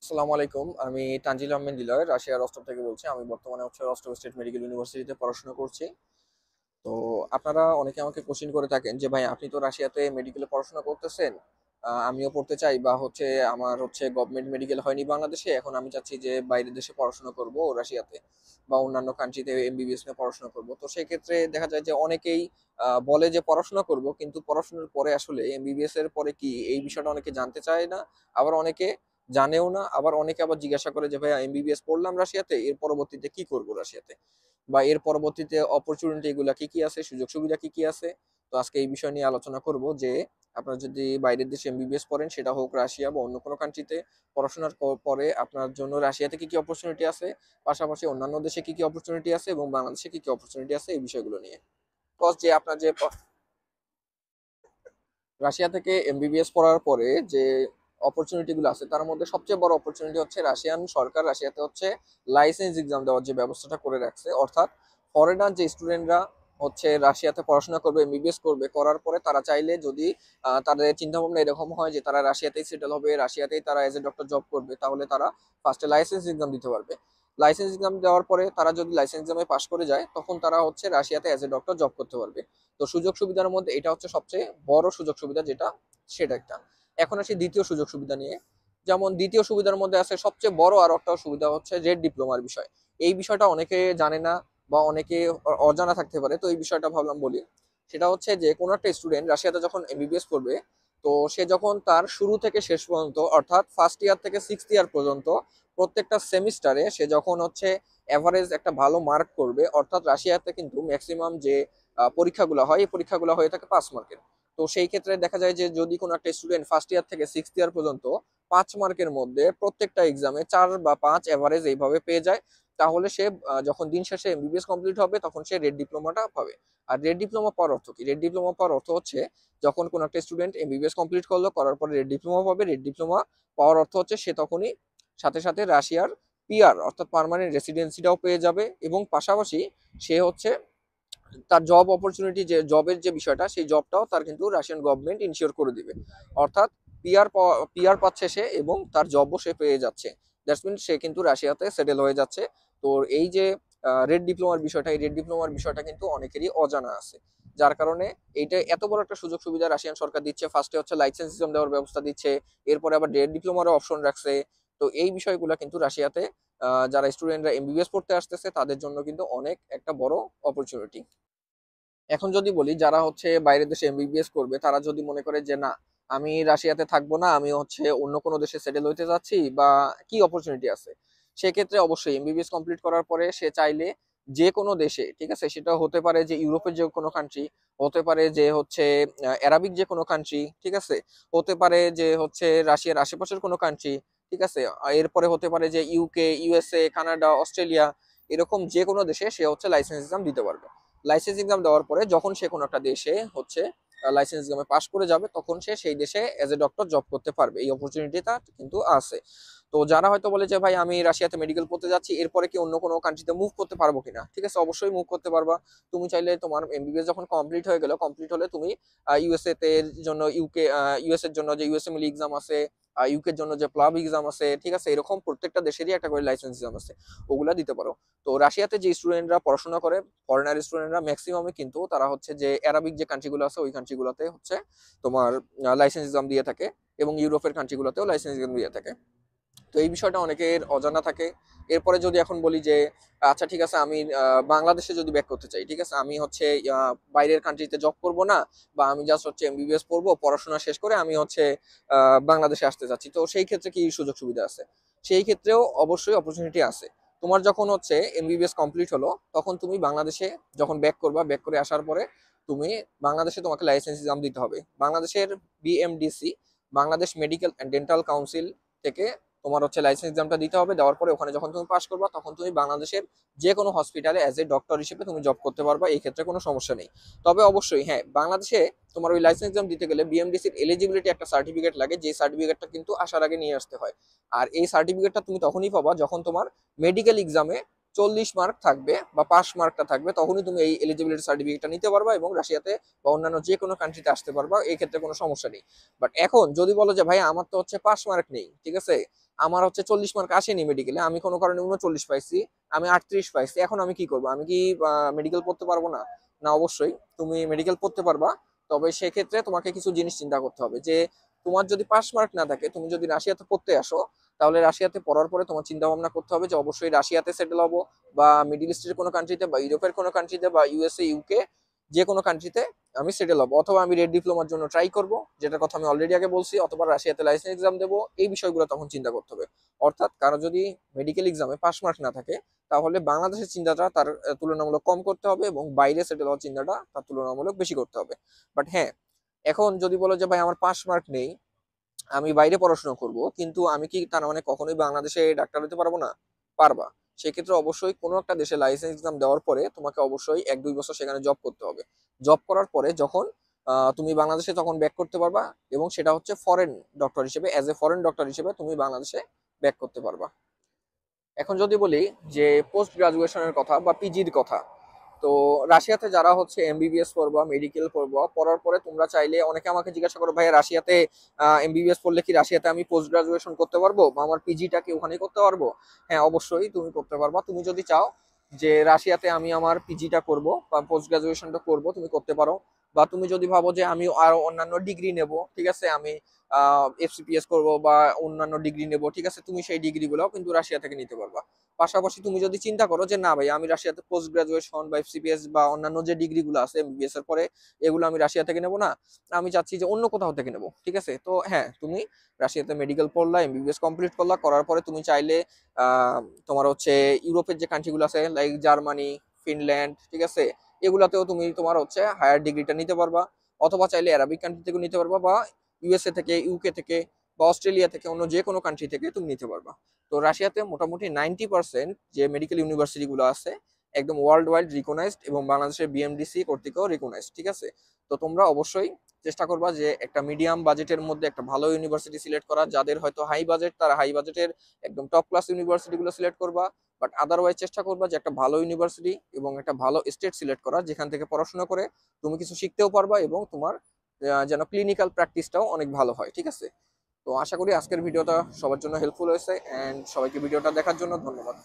আসসালামু আলাইকুম। আমি তানজিল আহমেদ নিলয় রাশিয়ার রস্টভ থেকে বলছি। আমি বর্তমানে রস্টভ স্টেট মেডিকেল ইউনিভার্সিটিতে পড়াশোনা করছি। তো আপনারা অনেকে আমাকে কোশ্চেন করে থাকেন যে ভাই আপনি তো রাশিয়াতে মেডিকেলে পড়াশোনা করতেছেন, আমিও পড়তে চাই, বা আমার গভর্নমেন্ট মেডিকেল হয়নি বাংলাদেশে, এখন আমি চাচ্ছি যে বাইরের দেশে পড়াশোনা করব রাশিয়াতে বা অন্যান্য কান্ট্রিতে এমবিবিএস নিয়ে পড়াশোনা করব। তো সেই ক্ষেত্রে দেখা যায় যে অনেকেই বলে যে পড়াশোনা করব, কিন্তু পড়াশোনার পরে আসলে এমবিবিএস এর পরে কি এই বিষয়টা অনেকে জানতে চায় না। আবার অনেকে জানেও না, আবার অনেকে আবার জিজ্ঞাসা করে যে ভাইয়া এমবিবিএস পড়লাম রাশিয়াতে, এর পরবর্তীতে কি করব রাশিয়াতে, বা এর পরবর্তীতে অপরচুনিটি গুলা কি কি আছে, সুযোগ সুবিধা কি কি আছে। তো আজকে এই বিষয় নিয়ে আলোচনা করব যে আপনারা যদি বাইরের দেশে এমবিবিএস পড়েন, সেটা হোক রাশিয়া বা অন্য কোনো কান্ট্রিতে, পড়াশোনার পরে আপনার জন্য রাশিয়াতে কি কি অপরচুনিটি আছে, পাশাপাশি অন্যান্য দেশে কি কি অপরচুনিটি আছে, এবং বাংলাদেশে কি কি অপরচুনিটি আছে, এই বিষয়গুলো নিয়ে। First যে আপনার যে রাশিয়া থেকে এমবিবিএস পড়ার পরে যে অপরচুনিটি গুলো আছে, তার মধ্যে সবচেয়ে বড় অপরচুনিটি হচ্ছে রাশিয়ান সরকার রাশিয়াতে লাইসেন্স এক্সাম দেওয়ার যে ব্যবস্থাটা করে রাখছে। অর্থাৎ ফরেনার যে স্টুডেন্টরা রাশিয়াতে পড়াশোনা করবে, এমবিবিএস করবে, করার পরে তারা চাইলে যদি তাদের চিন্তা ভাবনা এরকম হয় যে তারা রাশিয়াতেই সেটেল হবে, রাশিয়াতেই তারা এজ এ ডক্টর জব করবে, তাহলে তারা ফার্স্টে লাইসেন্স এক্সাম দিতে পারবে। লাইসেন্স এক্সাম দেওয়ার পরে তারা যদি লাইসেন্স এক্সামে পাশ করে যায়, তখন তারা রাশিয়াতে এজ এ ডক্টর জব করতে পারবে। তো সুযোগ সুবিধার মধ্যে এটা হচ্ছে সবচেয়ে বড় সুযোগ সুবিধা, যেটা সেটা একটা। এখন আসি দ্বিতীয় সুযোগ সুবিধা নিয়ে। যেমন দ্বিতীয় সুবিধার মধ্যে আছে সবচেয়ে বড় আর একটা সুবিধা হচ্ছে রেড ডিপ্লোমার বিষয়। এই বিষয়টা অনেকে জানে না, বা অনেকে অজানা থাকতে পারে, তো এই বিষয়টা ভাবলাম বলি। সেটা হচ্ছে যে কোনো একটা স্টুডেন্ট রাশিয়াতে যখন এমবিবিএস করবে, তো সে যখন তার শুরু থেকে শেষ পর্যন্ত, অর্থাৎ ফার্স্ট ইয়ার থেকে সিক্সথ ইয়ার পর্যন্ত প্রত্যেকটা সেমিস্টারে সে যখন এভারেজ একটা ভালো মার্ক করবে, অর্থাৎ রাশিয়াতে কিন্তু ম্যাক্সিমাম যে পরীক্ষাগুলো হয়, এই পরীক্ষাগুলো হয়ে থাকে 5 মার্কের। তো সেই ক্ষেত্রে দেখা যায় যে যদি কোনো একটা স্টুডেন্ট ফার্স্ট ইয়ার থেকে সিক্সথ ইয়ার পর্যন্ত 5 মার্কের মধ্যে প্রত্যেকটা এক্সামে 4 বা 5 এভারেজ এইভাবে পেয়ে যায়, তাহলে সে যখন দিন শেষে এমবিবিএস কমপ্লিট হবে, তখন সে রেড ডিপ্লোমাটা পাবে। আর রেড ডিপ্লোমা পাওয়ার অর্থ কি? রেড ডিপ্লোমা পাওয়ার অর্থ হচ্ছে যখন কোনো একটা স্টুডেন্ট এমবিবিএস কমপ্লিট করলো, করার পরে রেড ডিপ্লোমা পাবে। রেড ডিপ্লোমা পাওয়ার অর্থ হচ্ছে সে তখনই সাথে সাথে রাশিয়ার পিআর অর্থাৎ পার্মানেন্ট রেসিডেন্সিটাও পেয়ে যাবে, এবং পাশাপাশি সে তার জব অপরচুনিটি, যে জবের যে বিষয়টা, সেই জবটাও তার কিন্তু রাশিয়ান গভর্নমেন্ট ইনশিওর করে দিবে। অর্থাৎ পিআর পাচ্ছে সে, এবং তার জবও সে পেয়ে যাচ্ছে। দ্যাটস মিন সে কিন্তু রাশিয়াতে সেটেল হয়ে যাচ্ছে। তো এই যে রেড ডিপ্লোমার বিষয়টা, এই রেড ডিপ্লোমার বিষয়টা কিন্তু অনেকেরই অজানা আছে, যার কারণে এইটা এত বড় একটা সুযোগ সুবিধা রাশিয়ান সরকার দিচ্ছে। ফার্স্টে লাইসেন্স এক্সাম দেওয়ার ব্যবস্থা দিচ্ছে, এরপরে আবার রেড ডিপ্লোমারও অপশন রাখছে। তো এই বিষয়গুলো কিন্তু রাশিয়াতে যারা স্টুডেন্টরা এমবিবিএস পড়তে আসতেছে, তাদের জন্য কিন্তু অনেক একটা বড় অপরচুনিটি। এখন যদি বলি যারা বাইরের দেশে এমবিবিএস করবে, তারা যদি মনে করে যে না, আমি রাশিয়াতে থাকবো না, আমি অন্য কোনো দেশে সেটেল হইতে যাচ্ছি, বা কি অপরচুনিটি আছে, সেক্ষেত্রে অবশ্যই এমবিবিএস কমপ্লিট করার পরে সে চাইলে যে কোনো দেশে, ঠিক আছে, সেটা হতে পারে যে ইউরোপের যে কোনো কান্ট্রি, হতে পারে যে অ্যারাবিক যে কোনো কান্ট্রি, ঠিক আছে, হতে পারে যে রাশিয়ার আশেপাশের কোনো কান্ট্রি, ঠিক আছে, এরপরে হতে পারে যে ইউকে, ইউএসএ, কানাডা, অস্ট্রেলিয়া, এরকম যে কোনো দেশে সে লাইসেন্স এক্সাম দিতে পারবে। লাইসেন্স এক্সাম দেওয়ার পরে যখন সে কোনো একটা দেশে লাইসেন্স এক্সামে পাশ করে যাবে, তখন সে সেই দেশে এজ এ ডক্টর জব করতে পারবে। এই অপরচুনিটিটা কিন্তু আছে। তো যারা হয়তো বলে যে ভাই আমি রাশিয়াতে মেডিকেল পড়তে যাচ্ছি, এরপরে কি অন্য কোনো কান্ট্রিতে মুভ করতে পারবো কিনা, ঠিক আছে, অবশ্যই মুভ করতে পারবা। তুমি চাইলে তোমার এমবিবিএস যখন কমপ্লিট হয়ে গেল, কমপ্লিট হলে তুমি ইউএসএ তে জন্য ইউএস এর জন্য যে ইউএসএ মিলি এক্সাম আছে, ইউকে এর জন্য যে প্লাব এক্সাম আছে, ঠিক আছে, এরকম প্রত্যেকটা দেশেরই একটা করে লাইসেন্স এক্সাম আছে, ওগুলা দিতে পারো। তো রাশিয়াতে যে স্টুডেন্টরা পড়াশোনা করে, ফরেনার স্টুডেন্টরা ম্যাক্সিমামে কিন্তু তারা যে অ্যারাবিক যে কান্ট্রিগুলো আছে, ওই কান্ট্রিগুলোতে তোমার লাইসেন্স এক্সাম দিয়ে থাকে, এবং ইউরোপের কান্ট্রিগুলোতেও লাইসেন্স এক্সাম দিয়ে থাকে। তো এই বিষয়টা অনেকের অজানা থাকে। এরপরে যদি এখন বলি যে আচ্ছা ঠিক আছে, আমি বাংলাদেশে যদি ব্যাক করতে চাই, ঠিক আছে, আমি বাইরের কান্ট্রিতে জব করব না, বা আমি জাস্ট এমবিবিএস পড়বো, পড়াশোনা শেষ করে আমি বাংলাদেশে আসতে চাচ্ছি, তো সেই ক্ষেত্রে কি সুযোগ সুবিধা আছে? সেই ক্ষেত্রেও অবশ্যই অপরচুনিটি আছে। তোমার যখন এমবিবিএস কমপ্লিট হলো, তখন তুমি বাংলাদেশে যখন ব্যাক করবা, ব্যাক করে আসার পরে তুমি বাংলাদেশে তোমাকে লাইসেন্স এক্সাম দিতে হবে। বাংলাদেশের BMDC, Bangladesh medical and dental council থেকে তোমার লাইসেন্স এক্সামটা দিতে হবে। দেওয়ার পরে ওখানে যখন তুমি পাস করবা, তখন তুমি বাংলাদেশের যে কোনো হসপিটালে অ্যাজ এ ডক্টর হিসেবে তুমি জব করতে পারবা। এই ক্ষেত্রে কোনো সমস্যা নেই। তবে অবশ্যই হ্যাঁ, বাংলাদেশে তোমার ওই লাইসেন্স এক্সাম দিতে গেলে বিএমডিসির এলিজিবিলিটি একটা সার্টিফিকেট লাগে, যে সার্টিফিকেটটা কিন্তু আসার আগে নিয়ে আসতে হয়। আর এই সার্টিফিকেটটা তুমি তখনই পাবা যখন তোমার মেডিকেল এক্সামে 40 মার্ক থাকবে বা পাস মার্কটা থাকবে, তখনই তুমি এই এলিজিবিলিটি সার্টিফিকেটটা নিতে পারবা এবং রাশিয়াতে বা অন্যান্য যে কোনো কান্ট্রিতে আসতে পারবা। এই ক্ষেত্রে কোনো সমস্যা নেই। বাট এখন যদি বলো যে ভাই আমার তো পাস মার্ক নেই, ঠিক আছে, আমার হচ্ছে 40 মার্ক আসেনি মেডিকেলে, আমি কোনো কারণে 39 পাইছি, আমি 38 পাইছি, এখন আমি কি করবো? আমি কি মেডিকেল পড়তে পারবো না? না, অবশ্যই তুমি মেডিকেল পড়তে পারবা। তবে সেক্ষেত্রে তোমাকে কিছু জিনিস চিন্তা করতে হবে যে তোমার যদি পাস মার্ক না থাকে, তুমি যদি রাশিয়াতে পড়তে আসো, তাহলে রাশিয়াতে পড়ার পরে তোমার চিন্তা ভাবনা করতে হবে যে অবশ্যই রাশিয়াতে সেটেল হবো, বা মিডিল ইস্টের কোনো কান্ট্রিতে, বা ইউরোপের কোনো কান্ট্রিতে, বা ইউএসএ, ইউকে, যে কোনো কান্ট্রিতে আমি সেটেল হবো। অথবা আমি রেড ডিপ্লোমার জন্য ট্রাই করব, যেটার কথা আমি অলরেডি আগে বলছি, অথবা রাশিয়াতে লাইসেন্স এক্সাম দেবো। এই বিষয়গুলো তখন চিন্তা করতে হবে। অর্থাৎ কারো যদি মেডিকেল এক্সামে পাস মার্ক না থাকে, তাহলে বাংলাদেশের চিন্তাটা তার তুলনামূলক কম করতে হবে, এবং বাইরে সেটেল হওয়ার চিন্তাটা তার তুলনামূলক বেশি করতে হবে। বাট হ্যাঁ, এখন যদি বলো যে ভাই আমার পাস মার্ক নেই, আমি বাইরে পড়াশোনা করব, কিন্তু আমি কি তার মানে কখনোই বাংলাদেশে ডাক্তার হতে পারবো না? পারবা। সেক্ষেত্রে অবশ্যই কোনো একটা দেশে লাইসেন্স এক্সাম দেওয়ার পরে তোমাকে অবশ্যই 1-2 বছর সেখানে জব করতে হবে। জব করার পরে যখন তুমি বাংলাদেশে তখন ব্যাক করতে পারবা, এবং সেটা হচ্ছে ফরেন ডক্টর হিসেবে, অ্যাজ এ ফরেন ডক্টর হিসেবে তুমি বাংলাদেশে ব্যাক করতে পারবা। এখন যদি বলি যে পোস্ট গ্রাজুয়েশনের কথা বা পিজির কথা, তো রাশিয়াতে যারা হচ্ছে এমবিবিএস পড়বা, মেডিকেল পড়বা, পড়ার পরে তোমরা চাইলে, অনেকে আমাকে জিজ্ঞাসা করো ভাই রাশিয়াতে এমবিবিএস পড়লে কি রাশিয়াতে আমি পোস্ট গ্রাজুয়েশন করতে পারবো, বা আমার পিজিটা কি ওখানেই করতে পারবো? হ্যাঁ, অবশ্যই তুমি করতে পারবা। তুমি যদি চাও যে রাশিয়াতে আমি আমার পিজিটা করব বা পোস্ট গ্রাজুয়েশনটা করব, তুমি করতে পারো। বা তুমি যদি ভাবো যে আমি আরো অন্যান্য ডিগ্রি নেব, ঠিক আছে, আমি এফসিপিএস করব বা অন্যান্য ডিগ্রি নেব, ঠিক আছে, তুমি সেই ডিগ্রিগুলো কিন্তু রাশিয়া থেকে নিতে পারবা। পাশাপাশি তুমি যদি চিন্তা করো যে না ভাই, আমি রাশিয়াতে পোস্ট গ্রাজুয়েশন বা এফসিপিএস বা অন্যান্য যে ডিগ্রিগুলো আছে এমবিবিএস এর পরে, এগুলো আমি রাশিয়া থেকে নেবো না, আমি চাচ্ছি যে অন্য কোথাও থেকে নেবো, ঠিক আছে, তো হ্যাঁ, তুমি রাশিয়াতে মেডিকেল পড়লা, এমবিবিএস কমপ্লিট করলা, করার পরে তুমি চাইলে আহ, তোমার হচ্ছে ইউরোপের যে কান্ট্রিগুলো আছে লাইক জার্মানি, ফিনল্যান্ড, ঠিক আছে, এগুলাতেও তুমি তোমার হচ্ছে হায়ার ডিগ্রিটা নিতে পারবা। অথবা চাইলে অ্যারাবিক কান্ট্রি থেকে নিতে পারবা, বা ইউএসএ থেকে, ইউকে থেকে, বা অস্ট্রেলিয়া থেকে, অন্য যে কোনো কান্ট্রি থেকে তুমি নিতে পারবা। তো রাশিয়াতে মোটামুটি 90% যে মেডিকেল ইউনিভার্সিটি গুলো আছে একদম ওয়ার্ল্ড ওয়াইড রিকগনাইজড, এবং বাংলাদেশের বিএমডিসি কর্তৃকও রিকগনাইজড, ঠিক আছে। তো তোমরা অবশ্যই চেষ্টা করবা যে একটা মিডিয়াম বাজেটের মধ্যে একটা ভালো ইউনিভার্সিটি সিলেক্ট করা। যাদের হয়তো হাই বাজেট, তারা হাই বাজেটের একদম টপ ক্লাস ইউনিভার্সিটি গুলো সিলেক্ট করবা। বাট আদারওয়াইজ চেষ্টা করবা যে একটা ভালো ইউনিভার্সিটি এবং একটা ভালো স্টেট সিলেক্ট করা, যেখান থেকে পড়াশোনা করে তুমি কিছু শিখতেও পারবা, এবং তোমার যেন ক্লিনিক্যাল প্র্যাকটিসটাও অনেক ভালো হয়, ঠিক আছে। তো আশা করি আজকের ভিডিওটা সবার জন্য হেল্পফুল হয়েছে, এন্ড সবাইকে ভিডিওটা দেখার জন্য ধন্যবাদ।